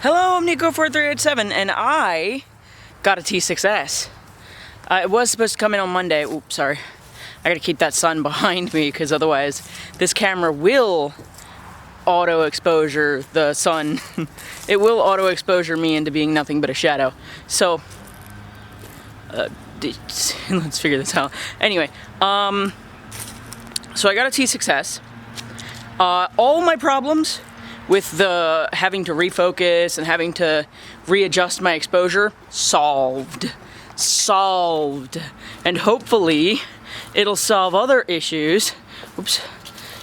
Hello, I'm Nico4387, and I got a T6S. It was supposed to come in on Monday. Oops, sorry. I gotta keep that sun behind me, because otherwise this camera will auto exposure the sun. It will auto exposure me into being nothing but a shadow. So, let's figure this out. Anyway, so I got a T6S. All my problems with the having to refocus and having to readjust my exposure, solved. And hopefully it'll solve other issues. Oops.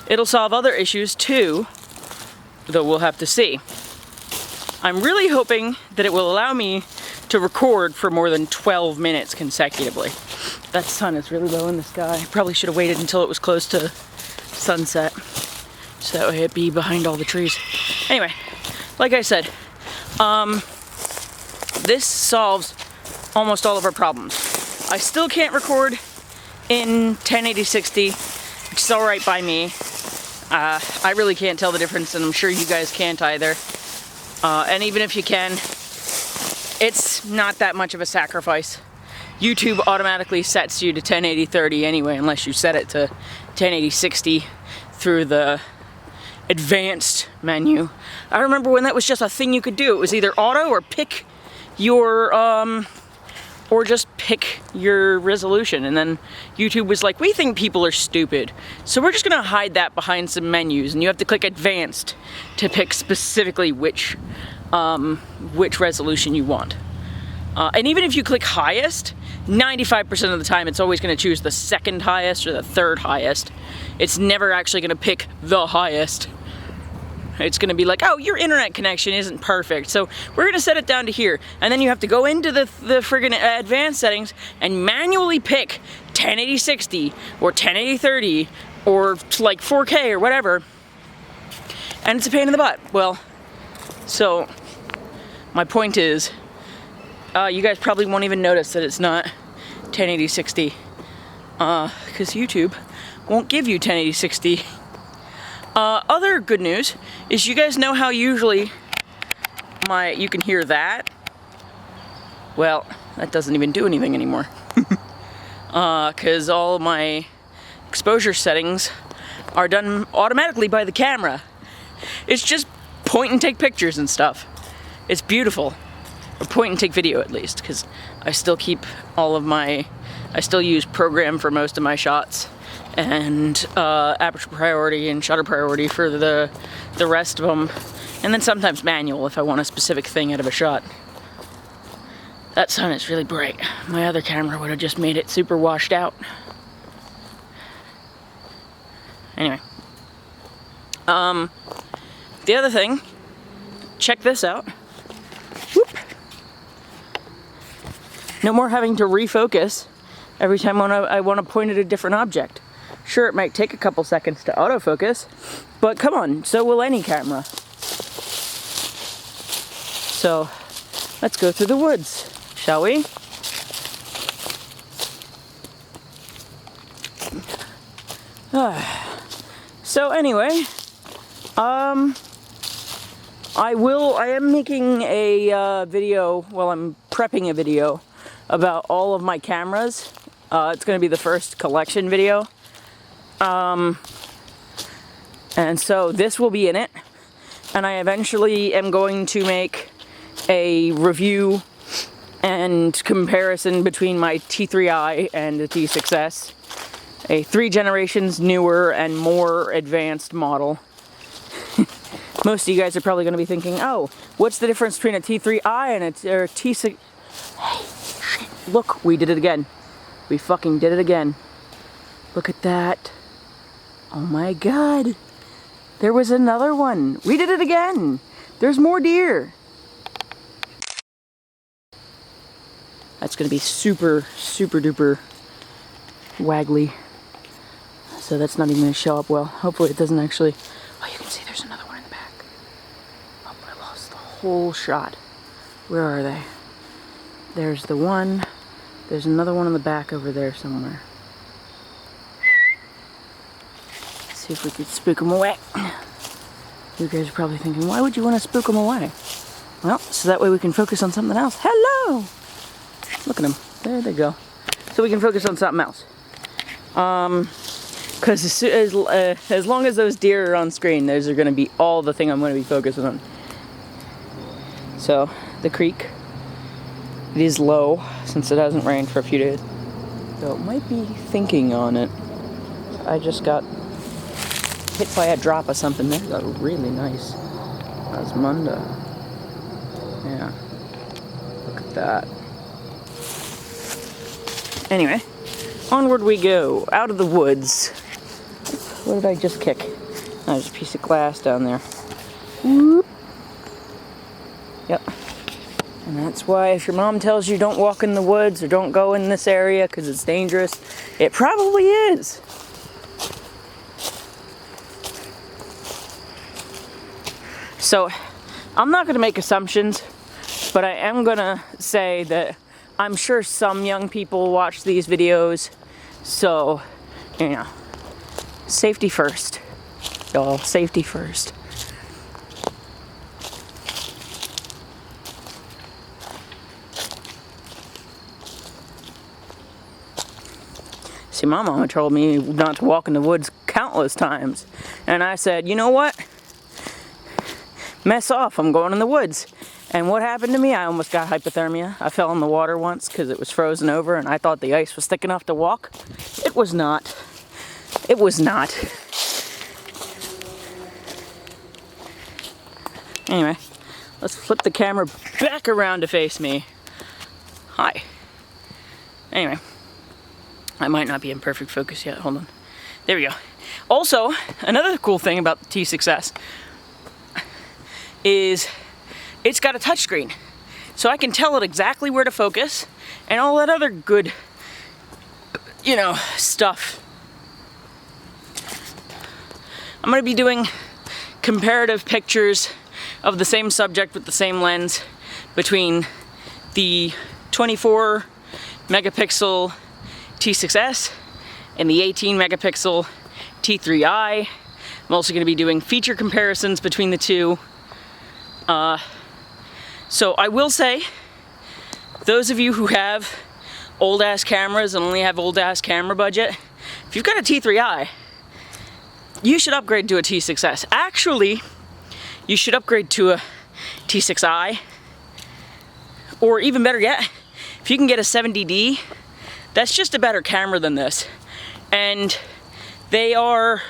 It'll solve other issues too, though we'll have to see. I'm really hoping that it will allow me to record for more than 12 minutes consecutively. That sun is really low in the sky. Probably should have waited until it was close to sunset, so that way it'd be behind all the trees. Anyway, like I said, this solves almost all of our problems. I still can't record in 1080-60, which is alright by me. I really can't tell the difference, and I'm sure you guys can't either. And even if you can, it's not that much of a sacrifice. YouTube automatically sets you to 1080-30 anyway, unless you set it to 1080-60 through the advanced menu. I remember when that was just a thing you could do. It was either auto or pick your, or just pick your resolution. And then YouTube was like, we think people are stupid, so we're just gonna hide that behind some menus, and you have to click advanced to pick specifically which resolution you want. And even if you click highest, 95% of the time it's always going to choose the second highest or the third highest. It's never actually going to pick the highest. It's going to be like, oh, your internet connection isn't perfect, so we're going to set it down to here. And then you have to go into the friggin' advanced settings and manually pick 1080-60 or 1080-30 or like 4K or whatever. And it's a pain in the butt. Well, so my point is, you guys probably won't even notice that it's not 1080-60, because YouTube won't give you 1080-60. Other good news is, you guys know how usually you can hear that? Well, that doesn't even do anything anymore. Because all my exposure settings are done automatically by the camera. It's just point and take pictures and stuff. It's beautiful. Or point and take video, at least, because I still keep all of my, I still use program for most of my shots, and aperture priority and shutter priority for the rest of them, and then sometimes manual if I want a specific thing out of a shot. That sun is really bright. My other camera would have just made it super washed out. Anyway. The other thing, check this out. Whoop. No more having to refocus every time I want to point at a different object. Sure, it might take a couple seconds to autofocus, but come on, so will any camera. So, let's go through the woods, shall we? So anyway, I am making a video, well, I'm prepping a video about all of my cameras. It's going to be the first collection video. And so this will be in it. And I eventually am going to make a review and comparison between my T3i and the T6S. A 3 generations newer and more advanced model. Most of you guys are probably going to be thinking, oh, what's the difference between a T3i and a T6... Hey, shit, look, we did it again. We fucking did it again. Look at that. Oh my god. There was another one. We did it again. There's more deer. That's going to be super, super duper waggly. So that's not even going to show up well. Hopefully it doesn't actually... Oh, you can see there's another one in the back. Oh, I lost the whole shot. Where are they? There's the one. There's another one in the back over there somewhere. Let's see if we could spook them away. You guys are probably thinking, why would you want to spook them away? Well, so that way we can focus on something else. Hello! Look at them. There they go. So we can focus on something else. Because as long as those deer are on screen, those are going to be all the thing I'm going to be focusing on. So, the creek. It is low, since it hasn't rained for a few days. So it might be thinking on it. I just got hit by a drop of something. There's a really nice Osmunda. Yeah. Look at that. Anyway, onward we go. Out of the woods. What did I just kick? Oh, there's a piece of glass down there. Whoop. Yep. And that's why if your mom tells you don't walk in the woods or don't go in this area because it's dangerous, it probably is. So, I'm not going to make assumptions, but I am going to say that I'm sure some young people watch these videos, so, you know, safety first. Y'all, safety first. See, my mama told me not to walk in the woods countless times. And I said, you know what? Mess off, I'm going in the woods. And what happened to me? I almost got hypothermia. I fell in the water once because it was frozen over and I thought the ice was thick enough to walk. It was not. It was not. Anyway, let's flip the camera back around to face me. Hi. Anyway. I might not be in perfect focus yet. Hold on. There we go. Also, another cool thing about the T6S is it's got a touchscreen. So I can tell it exactly where to focus and all that other good, you know, stuff. I'm going to be doing comparative pictures of the same subject with the same lens between the 24 megapixel T6S and the 18 megapixel T3i. I'm also going to be doing feature comparisons between the two. So I will say, those of you who have old ass cameras and only have old ass camera budget, if you've got a T3i, you should upgrade to a T6S. Actually, you should upgrade to a T6i, or even better yet, if you can get a 70D, that's just a better camera than this. And they are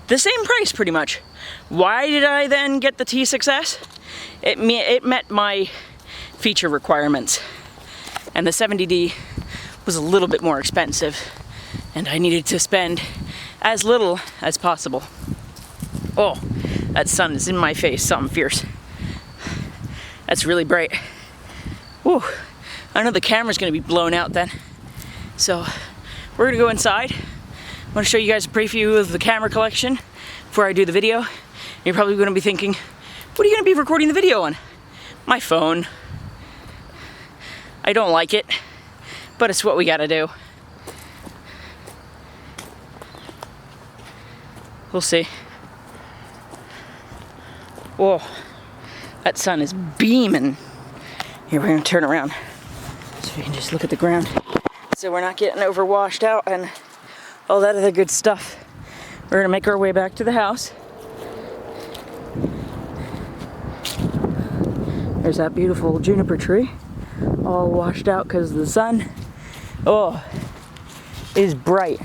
the same price pretty much. Why did I then get the T6S? It met my feature requirements. And the 70D was a little bit more expensive. And I needed to spend as little as possible. Oh, that sun is in my face, something fierce. That's really bright. Whew. I know the camera's gonna be blown out then. So we're gonna go inside. I'm gonna show you guys a preview of the camera collection before I do the video. You're probably gonna be thinking, what are you gonna be recording the video on? My phone. I don't like it, but it's what we gotta do. We'll see. Whoa, that sun is beaming. Here, we're gonna turn around so you can just look at the ground. So we're not getting overwashed out and all that other good stuff. We're gonna make our way back to the house. There's that beautiful juniper tree, all washed out because of the sun. Oh, it is bright.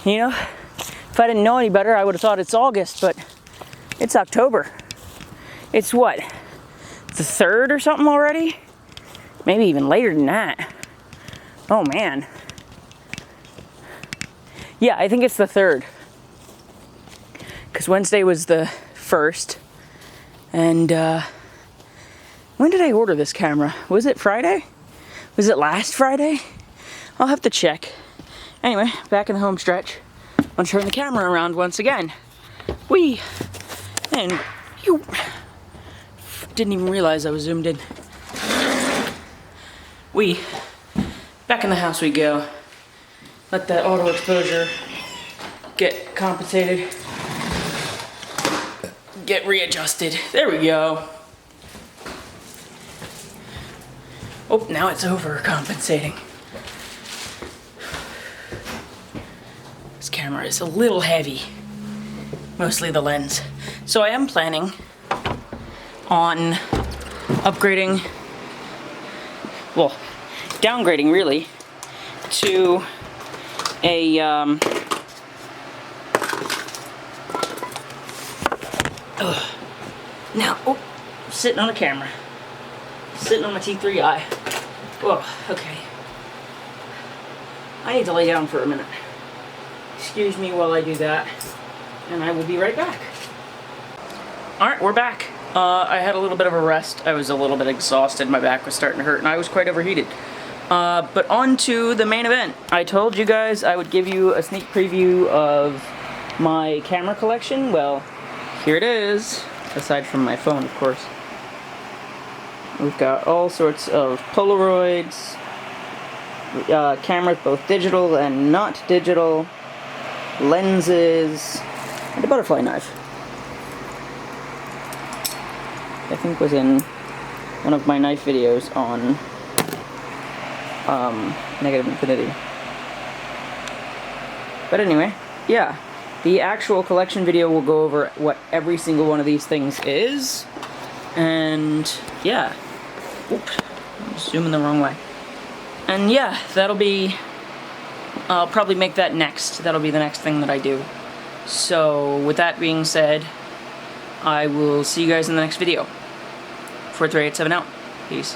You know, if I didn't know any better, I would have thought it's August, but it's October. It's what, the 3rd or something already? Maybe even later than that. Oh man. Yeah, I think it's the 3rd. Because Wednesday was the 1st. And when did I order this camera? Was it Friday? Was it last Friday? I'll have to check. Anyway, back in the home stretch. I'm gonna turn the camera around once again. And you didn't even realize I was zoomed in. Back in the house we go. Let that auto exposure get compensated. Get readjusted. There we go. Oh, now it's overcompensating. This camera is a little heavy. Mostly the lens. So I am planning on upgrading, well, downgrading really, to a now, oh, sitting on a camera. Sitting on my T3i. Whoa, okay. I need to lay down for a minute. Excuse me while I do that, and I will be right back. Alright, we're back. I had a little bit of a rest. I was a little bit exhausted, my back was starting to hurt, and I was quite overheated. But on to the main event. I told you guys I would give you a sneak preview of my camera collection. Well, here it is, aside from my phone, of course. We've got all sorts of Polaroids, cameras both digital and not digital, lenses, and a butterfly knife. I think was in one of my knife videos on Negative Infinity. But anyway, yeah, the actual collection video will go over what every single one of these things is, and yeah. Oop, I'm zooming the wrong way. And yeah, that'll be, I'll probably make that next. That'll be the next thing that I do. So, with that being said, I will see you guys in the next video. 4387 out. Peace.